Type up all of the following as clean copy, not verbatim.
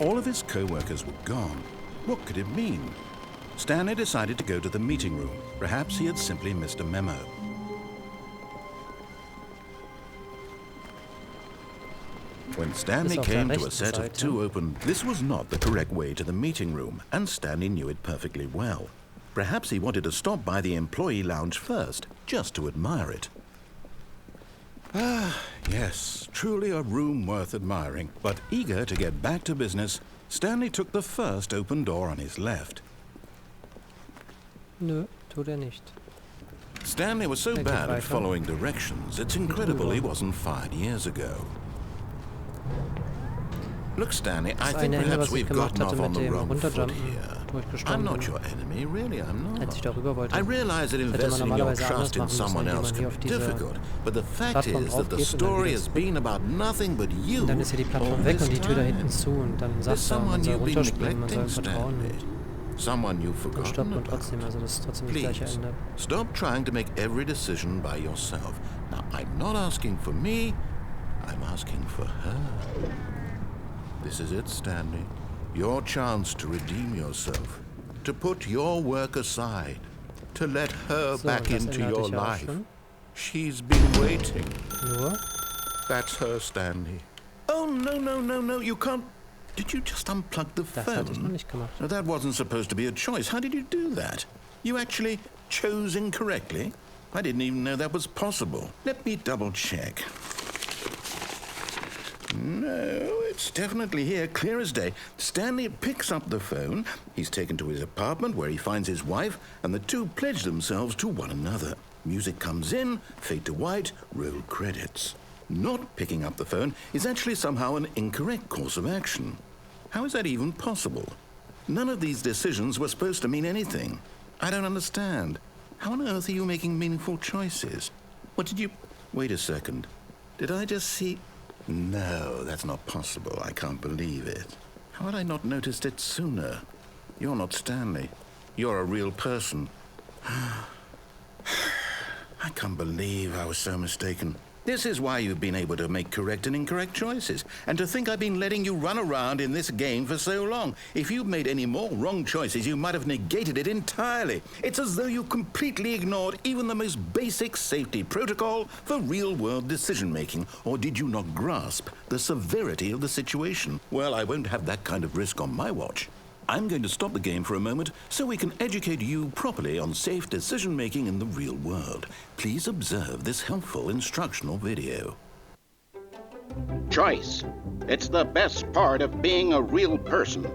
All of his co-workers were gone. What could it mean? Stanley decided to go to the meeting room. Perhaps he had simply missed a memo. When Stanley came to a set of two open, this was not the correct way to the meeting room, and Stanley knew it perfectly well. Perhaps he wanted to stop by the employee lounge first, just to admire it. Ah, yes, truly a room worth admiring. But eager to get back to business, Stanley took the first open door on his left. Nö, tut nicht. Stanley was so bad at following directions, it's incredible he wasn't fired years ago. Look, Stanley, I think perhaps we've gotten off on the wrong foot here. I'm not your enemy, really, I'm not. I realize that investing your trust in someone else can be difficult, but the fact is that the story has been about nothing but you Dann ist hier die Plattform weg und die Tür da hinten zu und dann sagt er, man soll runterspringen, man soll ihm vertrauen. Someone you've forgotten Gestoppt und about. trotzdem, also das ist trotzdem das gleiche Ende. Stop trying to make every decision by yourself. Now, I'm not asking for me, I'm asking for her. This is it, Stanley. Your chance to redeem yourself, to put your work aside, to let her back into your life. She's been waiting. Nur? That's her, Stanley. Oh, no, you can't. Did you just unplug the phone? Das hatte ich noch nicht gemacht. No, that wasn't supposed to be a choice. How did you do that? You actually chose incorrectly? I didn't even know that was possible. Let me double check. No, it's definitely here, clear as day. Stanley picks up the phone. He's taken to his apartment where he finds his wife, and the two pledge themselves to one another. Music comes in, fade to white, roll credits. Not picking up the phone is actually somehow an incorrect course of action. How is that even possible? None of these decisions were supposed to mean anything. I don't understand. How on earth are you making meaningful choices? What did you... Wait a second. Did I just see... No, that's not possible. I can't believe it. How had I not noticed it sooner? You're not Stanley. You're a real person. I can't believe I was so mistaken. This is why you've been able to make correct and incorrect choices. And to think I've been letting you run around in this game for so long. If you'd made any more wrong choices, you might have negated it entirely. It's as though you completely ignored even the most basic safety protocol for real-world decision-making. Or did you not grasp the severity of the situation? Well, I won't have that kind of risk on my watch. I'm going to stop the game for a moment so we can educate you properly on safe decision-making in the real world. Please observe this helpful instructional video. Choice. It's the best part of being a real person,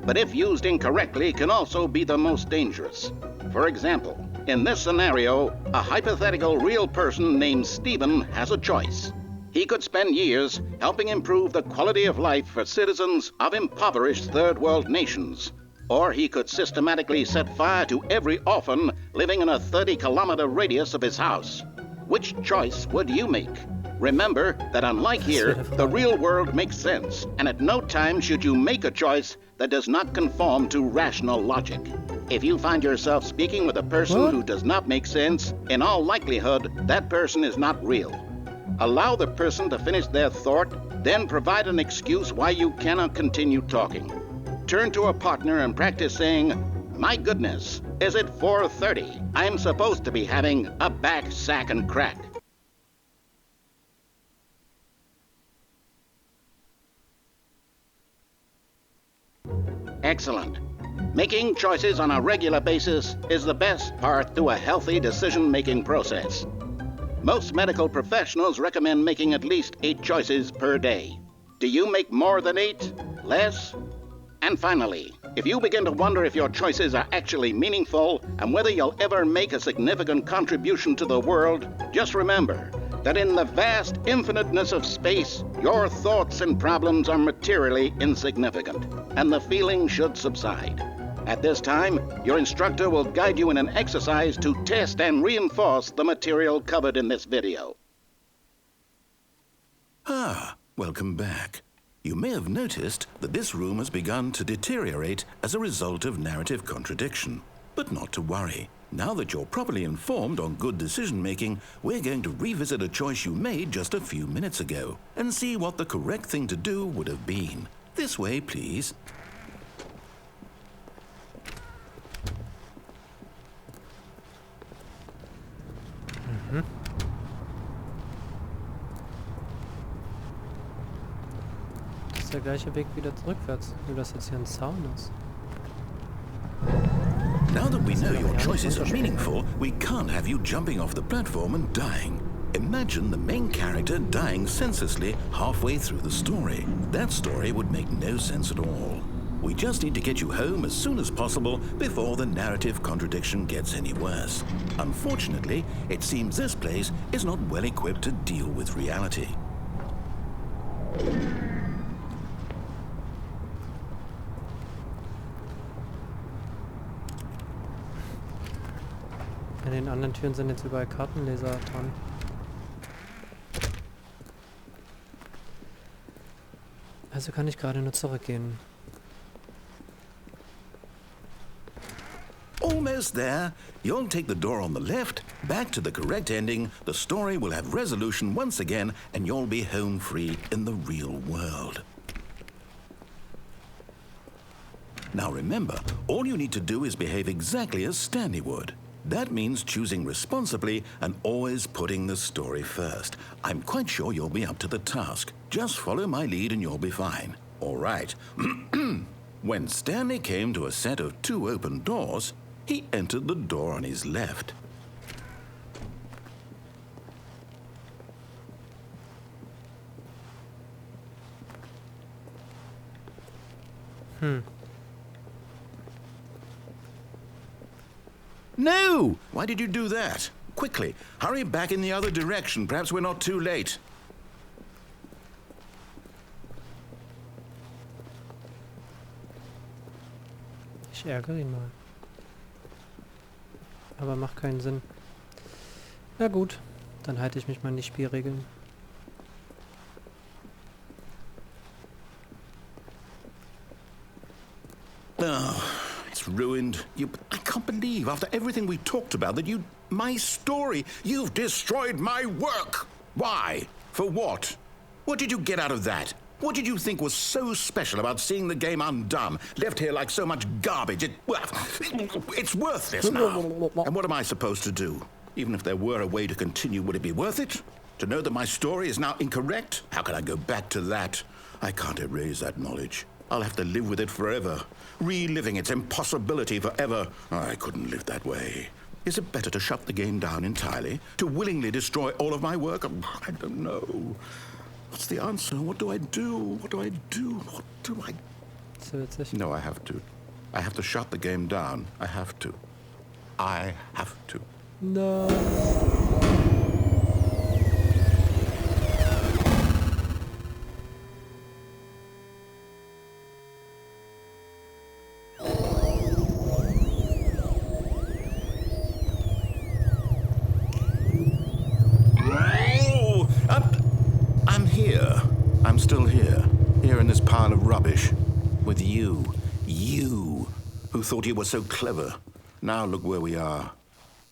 but if used incorrectly can also be the most dangerous. For example, in this scenario, a hypothetical real person named Stephen has a choice. He could spend years helping improve the quality of life for citizens of impoverished third world nations. Or he could systematically set fire to every orphan living in a 30-kilometer radius of his house. Which choice would you make? Remember that unlike here, the real world makes sense, and at no time should you make a choice that does not conform to rational logic. If you find yourself speaking with a person who does not make sense, in all likelihood, that person is not real. Allow the person to finish their thought, then provide an excuse why you cannot continue talking. Turn to a partner and practice saying, "My goodness, is it 4:30? I'm supposed to be having a back, sack, and crack." Excellent. Making choices on a regular basis is the best part to a healthy decision-making process. Most medical professionals recommend making at least 8 choices per day. Do you make more than 8? Less? And finally, if you begin to wonder if your choices are actually meaningful and whether you'll ever make a significant contribution to the world, just remember that in the vast infiniteness of space, your thoughts and problems are materially insignificant, and the feeling should subside. At this time, your instructor will guide you in an exercise to test and reinforce the material covered in this video. Ah, welcome back. You may have noticed that this room has begun to deteriorate as a result of narrative contradiction. But not to worry. Now that you're properly informed on good decision-making, we're going to revisit a choice you made just a few minutes ago and see what the correct thing to do would have been. This way, please. Das ist der gleiche Weg wieder rückwärts, nur dass jetzt hier ein Zaun ist. Now that we know your choices are meaningful, we can't have you jumping off the platform and dying. Imagine the main character dying senselessly halfway through the story. That story would make no sense at all. We just need to get you home as soon as possible before the narrative contradiction gets any worse. Unfortunately, it seems this place is not well equipped to deal with reality. An den anderen Türen sind jetzt überall Kartenleser dran. Also kann ich gerade nur zurückgehen. Almost there. You'll take the door on the left, back to the correct ending, the story will have resolution once again, and you'll be home free in the real world. Now remember, all you need to do is behave exactly as Stanley would. That means choosing responsibly and always putting the story first. I'm quite sure you'll be up to the task. Just follow my lead and you'll be fine. All right. When Stanley came to a set of 2 open doors, he entered the door on his left. No! Why did you do that? Quickly, hurry back in the other direction. Perhaps we're not too late. Ich ärgere ihn mal. Aber macht keinen Sinn. Na gut, dann halte ich mich mal an die Spielregeln. Oh, it's ruined. I can't believe, after everything we talked about, that my story, you've destroyed my work. Why? For what? What did you get out of that? What did you think was so special about seeing the game undone, left here like so much garbage? It's worthless now. And what am I supposed to do? Even if there were a way to continue, would it be worth it? To know that my story is now incorrect? How can I go back to that? I can't erase that knowledge. I'll have to live with it forever, reliving its impossibility forever. I couldn't live that way. Is it better to shut the game down entirely? To willingly destroy all of my work? I don't know. What's the answer? What do I do? What do I do? What do I... No, I have to. I have to shut the game down. I have to. I have to. No. I'm here. I'm still here. Here in this pile of rubbish. With you. You, who thought you were so clever. Now look where we are.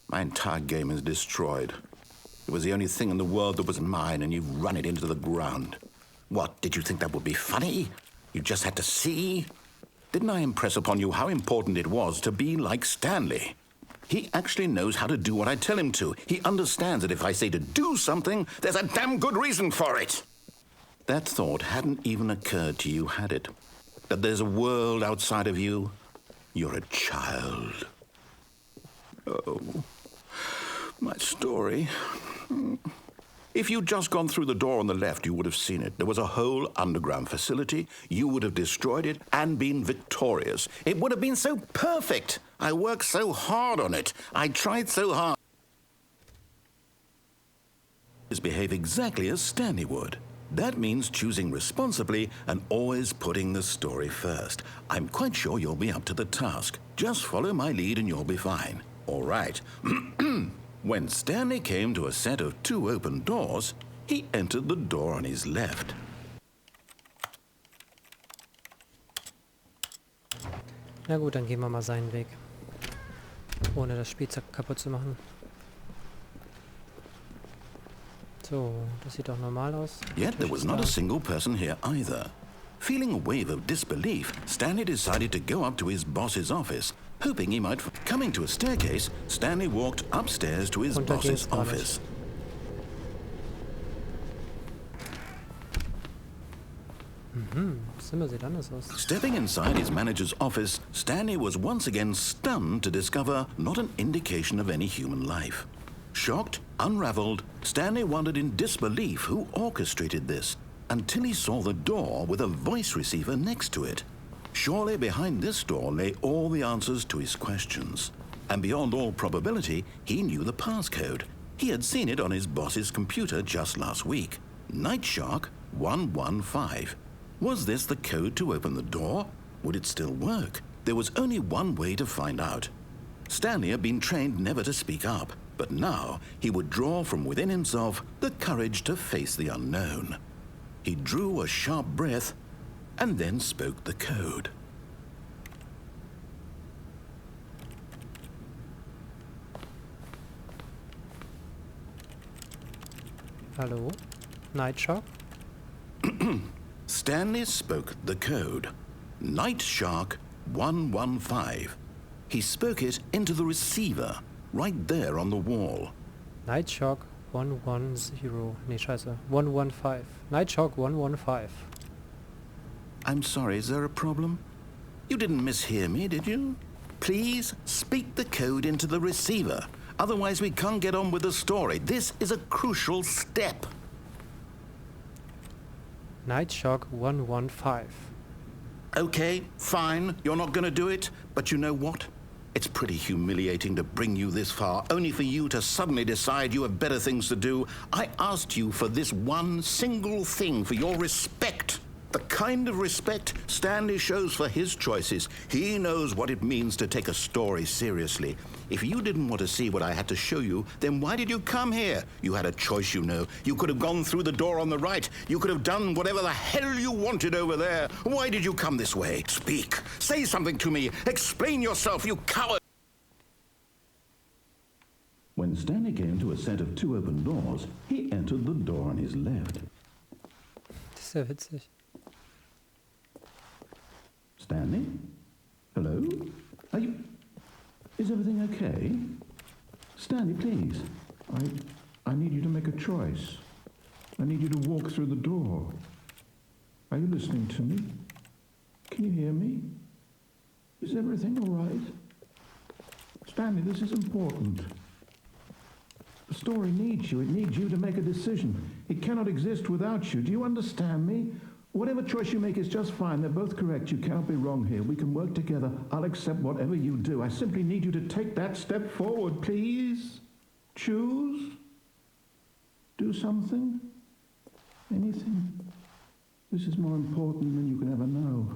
My entire game is destroyed. It was the only thing in the world that was mine, and you've run it into the ground. What, did you think that would be funny? You just had to see? Didn't I impress upon you how important it was to be like Stanley? He actually knows how to do what I tell him to. He understands that if I say to do something, there's a damn good reason for it. That thought hadn't even occurred to you, had it? That there's a world outside of you? You're a child. Oh, my story. If you'd just gone through the door on the left, you would have seen it. There was a whole underground facility. You would have destroyed it and been victorious. It would have been so perfect. I worked so hard on it. I tried so hard. Behave exactly as Stanley would. That means choosing responsibly and always putting the story first. I'm quite sure you'll be up to the task. Just follow my lead and you'll be fine. All right. When Stanley came to a set of 2 open doors, he entered the door on his left. Na gut, dann gehen wir mal seinen Weg. Ohne das Spiel kaputt zu machen. So, das sieht doch normal aus. Yet there was not a single person here either. Feeling a wave of disbelief, Stanley decided to go up to his boss's office, hoping he might... Coming to a staircase, Stanley walked upstairs to his boss's office. Zimmer sieht anders aus. Stepping inside his manager's office, Stanley was once again stunned to discover not an indication of any human life. Shocked, unraveled, Stanley wondered in disbelief who orchestrated this, until he saw the door with a voice receiver next to it. Surely behind this door lay all the answers to his questions. And beyond all probability, he knew the passcode. He had seen it on his boss's computer just last week. Night Shark 115. Was this the code to open the door? Would it still work? There was only one way to find out. Stanley had been trained never to speak up, but now he would draw from within himself the courage to face the unknown. He drew a sharp breath and then spoke the code. Hallo? Night Shark? Stanley spoke the code. Night Shark 115. He spoke it into the receiver, right there on the wall. Night Shark 110. Nee, scheiße. 115. Night Shark 115. I'm sorry, is there a problem? You didn't mishear me, did you? Please speak the code into the receiver. Otherwise we can't get on with the story. This is a crucial step. Night Shark 115. Okay, fine, you're not going to do it, but you know what? It's pretty humiliating to bring you this far, only for you to suddenly decide you have better things to do. I asked you for this one single thing, for your respect. The kind of respect Stanley shows for his choices. He knows what it means to take a story seriously. If you didn't want to see what I had to show you, then why did you come here? You had a choice, you know. You could have gone through the door on the right. You could have done whatever the hell you wanted over there. Why did you come this way? Speak. Say something to me. Explain yourself, you coward. When Stanley came to a set of two open doors, he entered the door on his left. Das ist ja witzig. Stanley? Hello? Are you... Is everything okay? Stanley, please. I need you to make a choice. I need you to walk through the door. Are you listening to me? Can you hear me? Is everything all right? Stanley, this is important. The story needs you. It needs you to make a decision. It cannot exist without you. Do you understand me? Whatever choice you make is just fine. They're both correct. You cannot be wrong here. We can work together. I'll accept whatever you do. I simply need you to take that step forward, please. Choose. Do something. Anything. This is more important than you can ever know.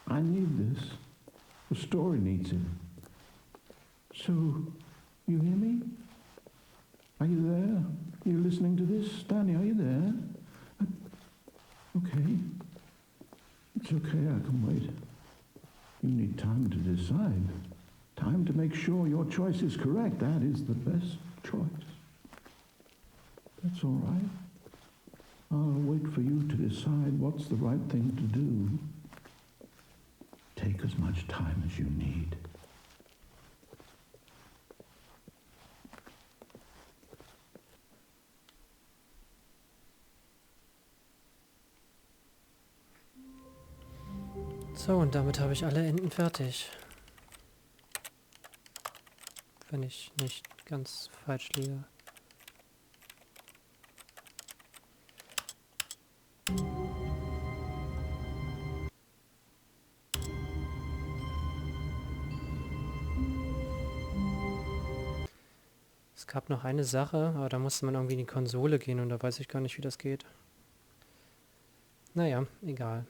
I need this. The story needs it. So, you hear me? Are you there? Are you listening to this? Stanley, are you there? Okay. It's okay, I can wait. You need time to decide. Time to make sure your choice is correct. That is the best choice. That's all right. I'll wait for you to decide what's the right thing to do. Take as much time as you need. So, und damit habe ich alle Enden fertig. Wenn ich nicht ganz falsch liege. Es gab noch eine Sache, aber da musste man irgendwie in die Konsole gehen und da weiß ich gar nicht, wie das geht. Naja, egal.